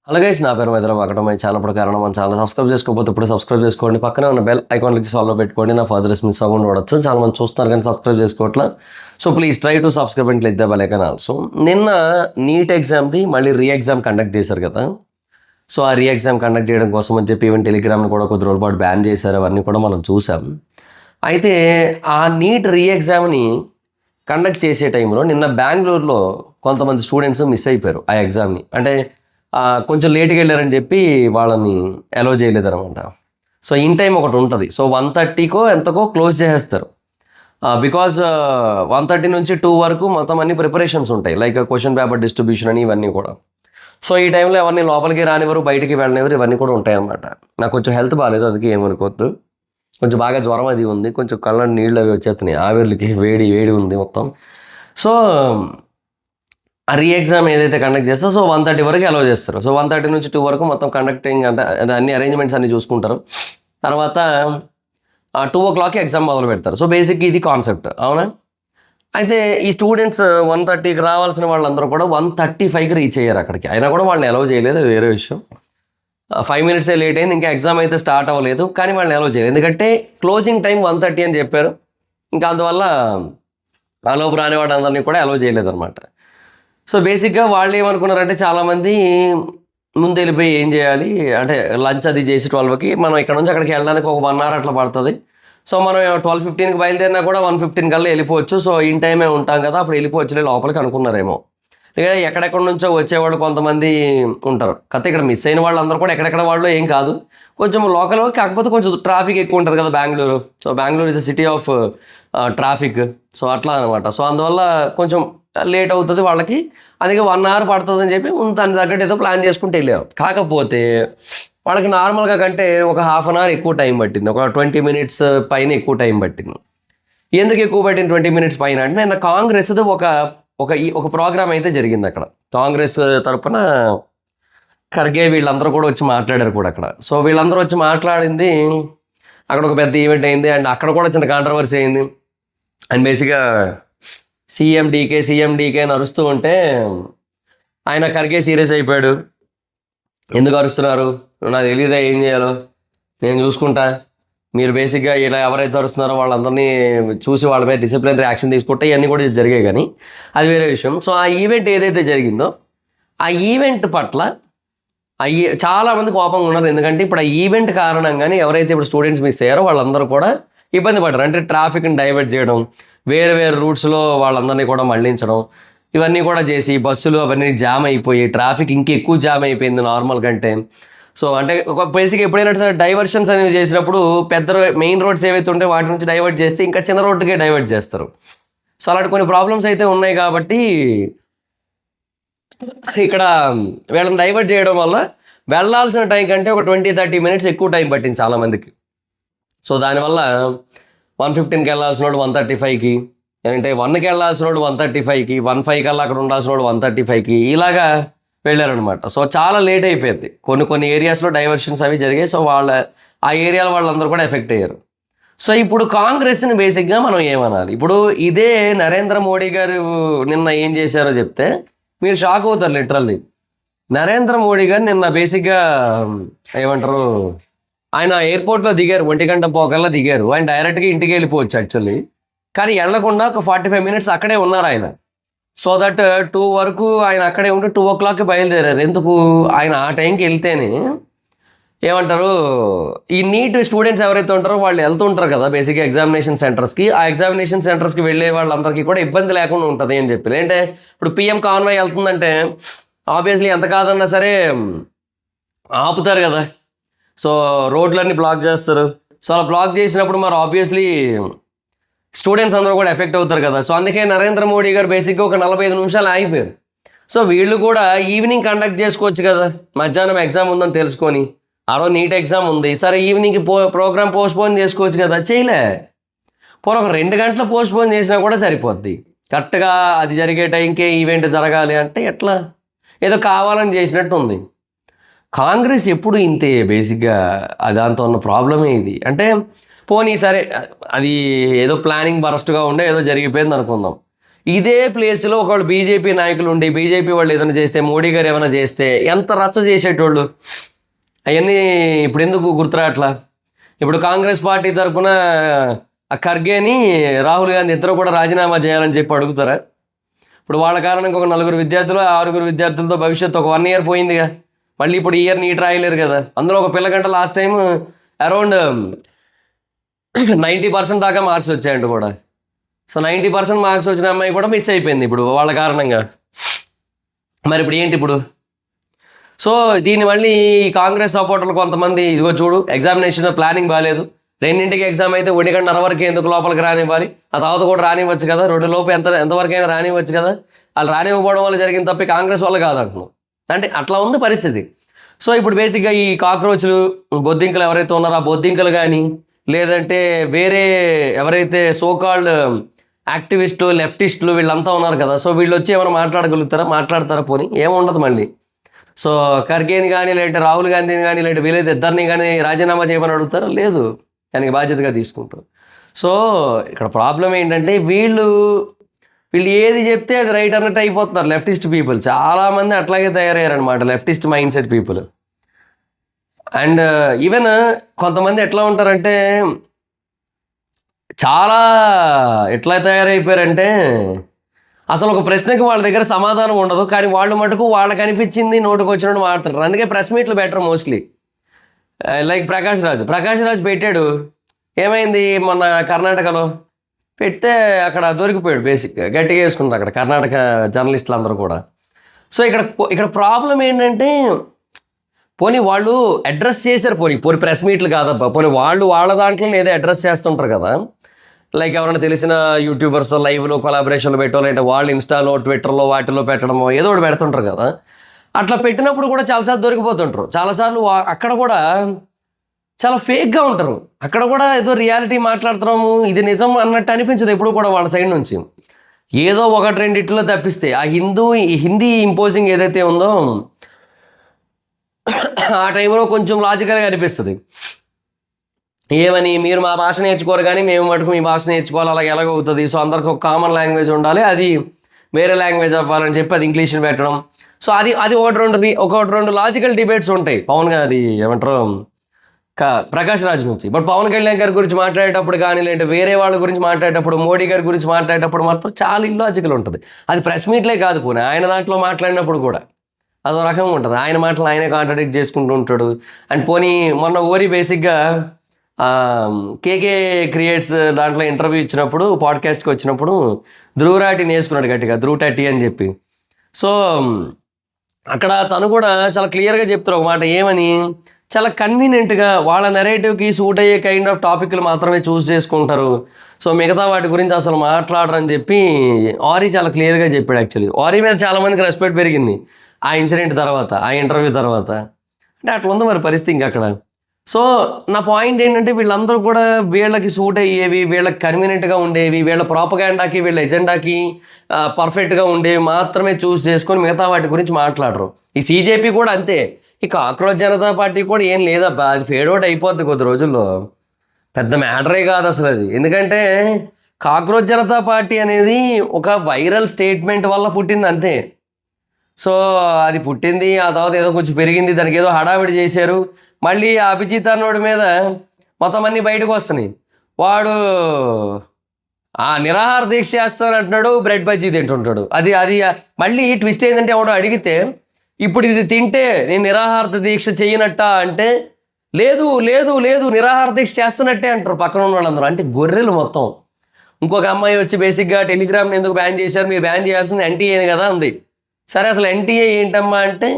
Hello guys, నా పేరు మైత్రం my channel కారణం మన ఛానల్ సబ్స్క్రైబ్ చేసుకోకపోతే ఇప్పుడు సబ్స్క్రైబ్ చేసుకోండి. పక్కనే ఉన్న బెల్ ఐకాన్ క్లిక్ సాల్వ్లో పెట్టుకోండి. నా ఫర్దర్స్ మిస్ అవ్వకుండా చూడొచ్చు. చాలా మంది చూస్తున్నారు కానీ సబ్స్క్రైబ్ చేసుకోవట్లా. So please try to subscribe and click the bell icon also. నిన్న నీట్ ఎగ్జామ్ది మళ్ళీ రీ ఎగ్జామ్ కండక్ట్ చేశారు కదా. సో ఆ రీ ఎగ్జామ్ కండక్ట్ చేయడం కోసం అని చెప్పి ఈవెన్ టెలిగ్రామ్ని కూడా కొద్ది రోజుల పాటు బ్యాన్ చేశారు. అవన్నీ కూడా మనం చూసాం. అయితే ఆ నీట్ రీ ఎగ్జామ్ని కండక్ట్ చేసే టైంలో నిన్న బెంగళూరులో కొంతమంది స్టూడెంట్స్ మిస్ అయిపోయారు ఆ ఎగ్జామ్ని. అంటే కొంచెం లేట్గా వెళ్ళారని చెప్పి వాళ్ళని అలో చేయలేదన్నమాట. సో ఇన్ టైం ఒకటి ఉంటుంది. సో 1:30కో ఎంతకో క్లోజ్ చేసేస్తారు. బికాజ్ 1:30 నుంచి 2 వరకు మొత్తం అన్ని ప్రిపరేషన్స్ ఉంటాయి, లైక్ క్వశ్చన్ పేపర్ డిస్ట్రిబ్యూషన్ అని ఇవన్నీ కూడా. సో ఈ టైంలో ఎవరిని లోపలికి రానివ్వరు, బయటికి వెళ్ళనివ్వరు, ఇవన్నీ కూడా ఉంటాయి అన్నమాట. నాకు కొంచెం హెల్త్ బాగాలేదు, అందుకే ఏమనుకోవద్దు. కొంచెం బాగా జ్వరం అది ఉంది, కొంచెం కళ్ళ నీళ్ళు అవి వచ్చేస్తున్నాయి, ఆవిర్లకి వేడి ఉంది మొత్తం. సో ఆ రీ ఎగ్జామ్ ఏదైతే కండక్ట్ చేస్తారో సో 1:30 వరకు అలౌ చేస్తారు. సో 1:30 నుంచి 2 వరకు మొత్తం కండక్టింగ్ అంటే అన్ని అరేంజ్మెంట్స్ అన్ని చూసుకుంటారు. తర్వాత 2 o'clock ఎగ్జామ్ మొదలు పెడతారు. సో బేసిక్ ఇది కాన్సెప్ట్, అవునా? అయితే ఈ స్టూడెంట్స్ 1:30కి రావాల్సిన వాళ్ళందరూ కూడా 1:35కి రీచ్ అయ్యారు అక్కడికి. అయినా కూడా వాళ్ళని అలౌ చేయలేదు, అది వేరే విషయం. 5 minutes లేట్ అయింది, ఇంకా ఎగ్జామ్ అయితే స్టార్ట్ అవ్వలేదు, కానీ వాళ్ళని అలౌ చేయలేదు. ఎందుకంటే క్లోజింగ్ టైం 1:30 అని చెప్పారు. ఇంకా అందువల్ల ఆ లోపు రాని వాళ్ళందరినీ కూడా అలౌ చేయలేదు అనమాట. సో బేసిక్గా వాళ్ళు ఏమనుకున్నారంటే చాలామంది ముందు వెళ్ళిపోయి ఏం చేయాలి అంటే లంచ్ అది చేసి 12కి మనం ఇక్కడ నుంచి అక్కడికి వెళ్ళడానికి ఒక 1 hour అట్లా పడుతుంది. సో మనం 12:15కి బయలుదేరినా కూడా 1:15 కల్లా వెళ్ళిపోవచ్చు. సో ఇన్ టైమే ఉంటాం కదా, అప్పుడు వెళ్ళిపోవచ్చులే లోపలికి అనుకున్నారేమో. ఇక ఎక్కడెక్కడ నుంచో వచ్చేవాళ్ళు కొంతమంది ఉంటారు. కాకపోతే ఇక్కడ మిస్ అయిన వాళ్ళందరూ కూడా ఎక్కడెక్కడ వాళ్ళు ఏం కాదు, కొంచెం లోకల్, కాకపోతే కొంచెం ట్రాఫిక్ ఎక్కువ ఉంటుంది కదా Bengaluru. So Bengaluru is city of traffic. So అట్లా అనమాట. సో అందువల్ల కొంచెం లేట్ అవుతుంది వాళ్ళకి, అందుకే 1 hour పడుతుంది అని చెప్పి దాని తగ్గట్టు ఏదో ప్లాన్ చేసుకుంటూ వెళ్ళారు. కాకపోతే వాళ్ళకి నార్మల్గా కంటే ఒక 1/2 hour ఎక్కువ టైం పట్టింది, ఒక 20 minutes పైన ఎక్కువ టైం పట్టింది. ఎందుకు ఎక్కువ పట్టింది 20 minutes పైన అంటే, నిన్న కాంగ్రెస్ ఒక ప్రోగ్రామ్ అయితే జరిగింది అక్కడ. కాంగ్రెస్ తరఫున ఖర్గే వీళ్ళందరూ కూడా వచ్చి మాట్లాడారు కూడా అక్కడ. సో వీళ్ళందరూ వచ్చి మాట్లాడింది అక్కడ ఒక పెద్ద ఈవెంట్ అయింది. అండ్ అక్కడ కూడా చిన్న కాంట్రవర్సీ అయింది. అండ్ బేసిక్గా సీఎం డీకే అని అరుస్తూ ఉంటే ఆయన ఖర్గే సీరియస్ అయిపోయాడు. ఎందుకు అరుస్తున్నారు, నాకు తెలియదా ఏం చేయాలో, నేను చూసుకుంటా, మీరు బేసిక్గా ఇలా ఎవరైతే అరుస్తున్నారో వాళ్ళందరినీ చూసి వాళ్ళ మీద డిసిప్లినరీ యాక్షన్ తీసుకుంటే ఇవన్నీ కూడా జరిగాయి, కానీ అది వేరే విషయం. సో ఆ ఈవెంట్ ఏదైతే జరిగిందో ఆ ఈవెంట్ పట్ల చాలామంది కోపంగా ఉన్నారు. ఎందుకంటే ఇప్పుడు ఆ ఈవెంట్ కారణంగానే ఎవరైతే ఇప్పుడు స్టూడెంట్స్ మిస్ అయ్యారో వాళ్ళందరూ కూడా ఇబ్బంది పడ్డారు. అంటే ట్రాఫిక్ని డైవర్ట్ చేయడం, వేరే రూట్స్లో వాళ్ళందరినీ కూడా మళ్లించడం, ఇవన్నీ కూడా చేసి బస్సులు అవన్నీ జామ్ అయిపోయి ట్రాఫిక్ ఇంకెక్కువ జామ్ అయిపోయింది నార్మల్ కంటే. సో అంటే ఒక బేసిక్ ఎప్పుడైనా సరే డైవర్షన్స్ అనేవి చేసినప్పుడు పెద్ద మెయిన్ రోడ్స్ ఏవైతే ఉంటే వాటి నుంచి డైవర్ట్ చేస్తే ఇంకా చిన్న రోడ్డుకే డైవర్ట్ చేస్తారు. సో అలాంటి కొన్ని ప్రాబ్లమ్స్ అయితే ఉన్నాయి. కాబట్టి ఇక్కడ వీళ్ళని డైవర్ట్ చేయడం వల్ల వెళ్ళాల్సిన టైం కంటే ఒక 20-30 minutes ఎక్కువ టైం పట్టింది చాలామందికి. సో దానివల్ల 1:15కి వెళ్ళాల్సిన వాడు 1:35కి, అంటే 1కి వెళ్ళాల్సిన వాడు 1:35కి, 1:05 కల్లా అక్కడ ఉండాల్సిన వాడు 1:35కి ఇలాగా వెళ్ళారనమాట. సో చాలా లేట్ అయిపోయింది. కొన్ని ఏరియాస్లో డైవర్షన్స్ అవి జరిగాయి. సో ఆ ఏరియాలో వాళ్ళందరూ కూడా ఎఫెక్ట్ అయ్యారు. సో ఇప్పుడు కాంగ్రెస్ని బేసిక్గా మనం ఏమనాలి, ఇప్పుడు ఇదే నరేంద్ర మోడీ గారు నిన్న ఏం చేశారో చెప్తే మీరు షాక్ అవుతారు లిటరల్లీ. నరేంద్ర మోడీ గారు నిన్న బేసిక్గా ఏమంటారు, ఆయన ఎయిర్పోర్ట్లో దిగారు, 1 గంట పోకల్లా దిగారు. ఆయన డైరెక్ట్గా ఇంటికి వెళ్ళిపోవచ్చు యాక్చువల్లీ, కానీ వెళ్లకుండా ఒక 45 minutes అక్కడే ఉన్నారు ఆయన. సో దట్ 2 వరకు ఆయన అక్కడే ఉంటే 2 o'clockకి బయలుదేరారు. ఎందుకు, ఆయన ఆ టైంకి వెళ్తేనే ఏమంటారు, ఈ నీట్ స్టూడెంట్స్ ఎవరైతే ఉంటారో వాళ్ళు వెళ్తుంటారు కదా బేసిక్గా ఎగ్జామినేషన్ సెంటర్స్కి. ఆ ఎగ్జామినేషన్ సెంటర్స్కి వెళ్ళే వాళ్ళందరికీ కూడా ఇబ్బంది లేకుండా ఉంటుంది అని చెప్పి. అంటే ఇప్పుడు పిఎం కాన్వాయ్ వెళ్తుందంటే ఆబ్వియస్లీ ఎంత కాదన్నా సరే ఆపుతారు కదా. సో రోడ్లన్నీ బ్లాక్ చేస్తారు. సో అలా బ్లాక్ చేసినప్పుడు మరి ఆబ్వియస్లీ స్టూడెంట్స్ అందరూ కూడా ఎఫెక్ట్ అవుతారు కదా. సో అందుకే నరేంద్ర మోడీ గారు బేసిక్గా ఒక 45 నిమిషాలు ఆగిపోయారు. సో వీళ్ళు కూడా ఈవినింగ్ కండక్ట్ చేసుకోవచ్చు కదా, మధ్యాహ్నం ఎగ్జామ్ ఉందని తెలుసుకొని. ఆరో నీట్ ఎగ్జామ్ ఉంది, సరే ఈవినింగ్కి ప్రోగ్రామ్ పోస్ట్పోన్ చేసుకోవచ్చు కదా, చేయలే. పోనీ ఒక 2 గంటలు పోస్ట్పోన్ చేసినా కూడా సరిపోద్ది. కరెక్ట్గా అది జరిగే టైంకే ఈవెంట్ జరగాలి అంటే ఎట్లా, ఏదో కావాలని చేసినట్టు ఉంది. కాంగ్రెస్ ఎప్పుడు ఇంతే బేసిక్గా, దాంతో ఉన్న ప్రాబ్లమే ఇది. అంటే పోనీ సరే అది ఏదో ప్లానింగ్ బరస్ట్గా ఉండే ఏదో జరిగిపోయింది అనుకుందాం. ఇదే ప్లేస్లో ఒకళ్ళు బీజేపీ నాయకులు ఉండి బీజేపీ వాళ్ళు ఏదైనా చేస్తే, మోడీ గారు ఏమైనా చేస్తే ఎంత రచ్చ చేసేటోళ్ళు. అవన్నీ ఇప్పుడు ఎందుకు గుర్తురాట్లా? ఇప్పుడు కాంగ్రెస్ పార్టీ తరఫున ఖర్గేని రాహుల్ గాంధీ ఇద్దరు కూడా రాజీనామా చేయాలని చెప్పి అడుగుతారా? ఇప్పుడు వాళ్ళ కారణంగా ఒక 4 విద్యార్థులు 6 విద్యార్థులతో భవిష్యత్తు ఒక 1 ఇయర్ పోయిందిగా. మళ్ళీ ఇప్పుడు ఇయర్ నీట్ రాయలేరు కదా. అందులో ఒక పిల్లగంట లాస్ట్ టైం అరౌండ్ 90% దాకా మార్క్స్ వచ్చాయంట కూడా. సో 90% మార్క్స్ వచ్చిన అమ్మాయి కూడా మిస్ అయిపోయింది ఇప్పుడు వాళ్ళ కారణంగా. మరి ఇప్పుడు ఏంటి ఇప్పుడు? సో దీన్ని మళ్ళీ కాంగ్రెస్ సపోర్టర్లు కొంతమంది ఇదిగో చూడు ఎగ్జామినేషన్ ప్లానింగ్ బాగాలేదు, 2ంటికి ఎగ్జామ్ అయితే 1:30 వరకు ఎందుకు లోపలికి రానివ్వాలి, ఆ తర్వాత కూడా రానివ్వచ్చు కదా, 2 లోపు ఎంతవరకైనా రానివ్వచ్చు కదా, వాళ్ళు రానివ్వడం వల్ల జరిగిన తప్పి కాంగ్రెస్ వల్ల కాదంటున్నాం. అంటే అట్లా ఉంది పరిస్థితి. సో ఇప్పుడు బేసిక్గా ఈ కాక్రోచ్లు బొద్దింకలు ఎవరైతే ఉన్నారో ఆ బొద్దింకలు కానీ లేదంటే వేరే ఎవరైతే సోకాల్డ్ యాక్టివిస్టులు లెఫ్టిస్టులు వీళ్ళంతా ఉన్నారు కదా, సో వీళ్ళు వచ్చి ఏమైనా మాట్లాడతారా? పోనీ ఏముండదు మళ్ళీ. సో ఖర్గేని కానీ లేదంటే రాహుల్ గాంధీని కానీ లేదంటే వీళ్ళైతే ఇద్దరిని కానీ రాజీనామా చేయమని అడుగుతారా? లేదు, దానికి బాధ్యతగా తీసుకుంటారు. సో ఇక్కడ ప్రాబ్లం ఏంటంటే వీళ్ళు ఏది చెప్తే అది రైట్ అన్నట్టు అయిపోతున్నారు లెఫ్టిస్ట్ పీపుల్. చాలామంది అట్లాగే తయారయ్యారనమాట leftist mind set people. And even కొంతమంది ఎట్లా ఉంటారంటే చాలా ఎట్లా తయారైపోయారంటే అసలు ఒక ప్రశ్నకి వాళ్ళ దగ్గర సమాధానం ఉండదు, కానీ వాళ్ళు మటుకు వాళ్ళకి అనిపించింది నోటుకు వచ్చినట్టు మాట్లాడతారు. అందుకే ప్రెస్ మీట్లు better mostly. Like Prakash Raj పెట్టాడు, ఏమైంది మొన్న కర్ణాటకలో పెడితే అక్కడ దొరికిపోయాడు, బేసిక్గా గట్టిగా వేసుకున్నారు అక్కడ కర్ణాటక జర్నలిస్టులు అందరూ కూడా. సో ఇక్కడ ప్రాబ్లం ఏంటంటే పోనీ వాళ్ళు అడ్రస్ చేశారు, పోనీ ప్రెస్ మీట్లు కాదబ్బా, పోనీ వాళ్ళ దాంట్లో ఏదో అడ్రస్ చేస్తుంటారు కదా. లైక్ ఎవరైనా తెలిసిన యూట్యూబర్స్ లైవ్లో కొలాబరేషన్లు పెట్టో లేదంటే వాళ్ళు ఇన్స్టాలో ట్విట్టర్లో వాటిలో పెట్టడమో ఏదో ఒకటి పెడుతుంటారు కదా. అట్లా పెట్టినప్పుడు కూడా చాలాసార్లు దొరికిపోతుంటారు. చాలాసార్లు అక్కడ కూడా చాలా ఫేక్గా ఉంటారు. అక్కడ కూడా ఏదో రియాలిటీ మాట్లాడుతున్నాము ఇది నిజం అన్నట్టు అనిపించదు ఎప్పుడు కూడా వాళ్ళ సైడ్ నుంచి. ఏదో 1-2 ఇట్లో తప్పిస్తే ఆ హిందీ ఇంపోజింగ్ ఏదైతే ఉందో ఆ టైంలో కొంచెం లాజికల్గా అనిపిస్తుంది. ఏమని మీరు మా భాష నేర్చుకోరు కానీ మేము మటుకు మీ భాష నేర్చుకోవాలి, అలాగే ఎలాగవుతుంది. సో అందరికి ఒక కామన్ లాంగ్వేజ్ ఉండాలి, అది వేరే లాంగ్వేజ్ అవ్వాలని చెప్పి అది ఇంగ్లీష్ని పెట్టడం. సో అది 1-2 లాజికల్ డిబేట్స్ ఉంటాయి పవన్ గారి ఏమంటారు ప్రకాష్ రాజ్ నుంచి. బట్ పవన్ కళ్యాణ్ గారి గురించి మాట్లాడేటప్పుడు కానీ లేదంటే వేరే వాళ్ళ గురించి మాట్లాడేటప్పుడు మోడీ గారి గురించి మాట్లాడేటప్పుడు మాత్రం చాలా ఇల్లాజికల్ ఉంటుంది. అది ప్రెస్ మీట్లే కాదు, పోనీ ఆయన దాంట్లో మాట్లాడినప్పుడు కూడా అదో రకంగా ఉంటుంది. ఆయన మాటలు ఆయనే కాంట్రడిక్ట్ చేసుకుంటూ ఉంటాడు. అండ్ పోనీ మొన్న ఓరి బేసిక్గా కేకే క్రియేట్స్ దాంట్లో ఇంటర్వ్యూ ఇచ్చినప్పుడు పాడ్కాస్ట్కి వచ్చినప్పుడు ధ్రువరాటిని వేసుకున్నాడు గట్టిగా, ధ్రువటట్టి అని చెప్పి. సో అక్కడ తను కూడా చాలా క్లియర్గా చెప్తారు ఒక మాట, ఏమని చాలా కన్వీనియంట్గా వాళ్ళ నెరేటివ్కి సూట్ అయ్యే కైండ్ ఆఫ్ టాపిక్లు మాత్రమే చూస్ చేసుకుంటారు. సో మిగతా వాటి గురించి అసలు మాట్లాడరని చెప్పి ఆరీ చాలా క్లియర్గా చెప్పాడు. యాక్చువల్లీ ఆరీ మీద చాలామందికి రెస్పెక్ట్ పెరిగింది ఆ ఇన్సిడెంట్ తర్వాత, ఆ ఇంటర్వ్యూ తర్వాత. అంటే అట్లా ఉంది మరి పరిస్థితి ఇంకా అక్కడ. సో నా పాయింట్ ఏంటంటే వీళ్ళందరూ కూడా వీళ్ళకి సూట్ అయ్యేవి, వీళ్ళకి కన్వీనియంట్గా ఉండేవి, వీళ్ళ ప్రాపగాండాకి వీళ్ళ ఎజెండాకి పర్ఫెక్ట్గా ఉండేవి మాత్రమే చూస్ చేసుకొని మిగతా వాటి గురించి మాట్లాడరు. ఈ సీజేపీ కూడా అంతే. ఈ కాక్రోచ్ జనతా పార్టీ కూడా ఏం లేదబ్బా, అది ఫేడ్ అవుట్ అయిపోద్ది కొద్ది రోజుల్లో, పెద్ద మ్యాటరే కాదు అసలు అది. ఎందుకంటే కాక్రోచ్ జనతా పార్టీ అనేది ఒక వైరల్ స్టేట్మెంట్ వల్ల పుట్టింది అంతే. సో అది పుట్టింది, ఆ తర్వాత ఏదో కొంచెం పెరిగింది, దానికి ఏదో హడావిడి చేశారు. మళ్ళీ ఆ అభిజిత్ అన్నోడి మీద మొత్తం అన్నీ బయటకు వస్తున్నాయి. వాడు ఆ నిరాహార దీక్ష చేస్తాను అంటున్నాడు, బ్రెడ్ బజ్జీ తింటుంటాడు. అది మళ్ళీ ట్విస్ట్ ఏంటంటే ఎవడో అడిగితే ఇప్పుడు ఇది తింటే నేను నిరాహార దీక్ష చేయనట్టా అంటే లేదు లేదు లేదు నిరాహార దీక్ష చేస్తున్నట్టే అంటారు పక్కన ఉన్న వాళ్ళందరూ. అంటే గొర్రెలు మొత్తం. ఇంకొక అమ్మాయి వచ్చి బేసిక్గా టెలిగ్రామ్ని ఎందుకు బ్యాన్ చేశారు, మీరు బ్యాన్ చేయాల్సింది ఎన్టీఏని కదా అంది. సరే అసలు ఎన్టీఏ ఏంటమ్మా అంటే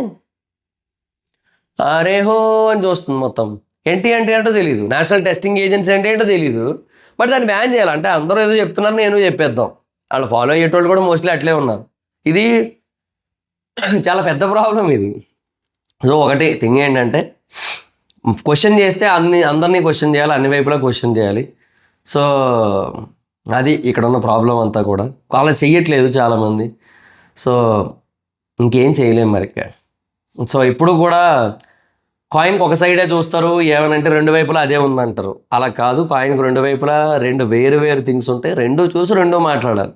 రేహో అని చూస్తుంది మొత్తం. ఎన్టీ అంటే ఏంటో తెలియదు, నేషనల్ టెస్టింగ్ ఏజెన్సీ అంటే ఏంటో తెలియదు. బట్ దాన్ని బ్యాన్ చేయాలంటే అందరూ ఏదో చెప్తున్నారు, నేను చెప్పేద్దాం. వాళ్ళు ఫాలో అయ్యేటోళ్ళు కూడా మోస్ట్లీ అట్లే ఉన్నారు. ఇది చాలా పెద్ద ప్రాబ్లం ఇది. సో ఒకటి థింగ్ ఏంటంటే క్వశ్చన్ చేస్తే అందరినీ క్వశ్చన్ చేయాలి, అన్ని వైపులా క్వశ్చన్ చేయాలి. సో అది ఇక్కడ ఉన్న ప్రాబ్లం అంతా కూడా. అలా చెయ్యట్లేదు చాలామంది. సో ఇంకేం చేయలేము మరి. సో ఇప్పుడు కూడా కాయిన్కి ఒక సైడే చూస్తారు, ఏమనంటే 2 వైపులా అదే ఉందంటారు. అలా కాదు, కాయిన్కి 2 వైపులా 2 వేరు థింగ్స్ ఉంటాయి. 2 చూసి 2 మాట్లాడాలి.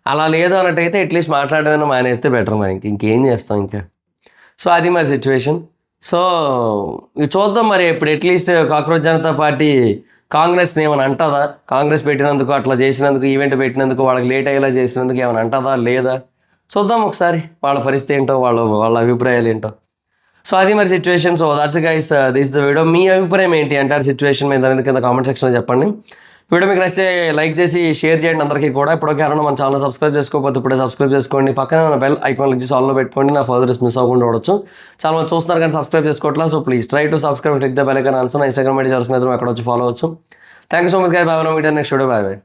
అలా లేదు అన్నట్టయితే అట్లీస్ట్ మాట్లాడమైనా మానేస్తే బెటర్ మరి ఇంకేం చేస్తాం ఇంకా. సో అది మరి సిచ్యువేషన్. సో ఇవి చూద్దాం మరి ఇప్పుడు అట్లీస్ట్ కాక్రోచ్ జనతా పార్టీ కాంగ్రెస్ని ఏమైనా అంటుందా, కాంగ్రెస్ పెట్టినందుకు అట్లా చేసినందుకు ఈవెంట్ పెట్టినందుకు వాళ్ళకి లేట్ అయ్యేలా చేసినందుకు ఏమైనా అంటుందా లేదా చూద్దాం ఒకసారి వాళ్ళ పరిస్థితి ఏంటో వాళ్ళ అభిప్రాయాలు ఏంటో. సో అది మరి situation. So that's guys this the video. మీ అభిప్రాయం ఏంటి అంటారు సిచ్యువేషన్ మీద అనేది కింద కామెంట్ సెక్షన్లో చెప్పండి. వీడియో మీకు నచ్చితే లైక్ చేసి షేర్ చేయండి అందరికీ కూడా. ఇప్పటికే ఎవరైనా మన ఛానల్ సబ్స్క్రైబ్ చేసుకోకపోతే ఇప్పుడే సబ్స్క్రైబ్ చేసుకోండి. పక్కనే ఉన్న బెల్ ఐకాన్ క్లిక్ చేసి ఆల్లో పెట్టుకోండి. నా ఫర్దర్ మిస్ అవ్వకుండా చూడొచ్చు. చాలా మంది చూస్తున్నారు కానీ సబ్స్క్రైబ్ చేసుకోవట్లేదు. So please try to subscribe click the bell icon also. నా ఇన్స్టాగ్రామ్ ఐడి జర్స్ మీద అక్కడ వచ్చి ఫాలో అవచ్చు. Thank you so much guys. Bye. Next video. Bye.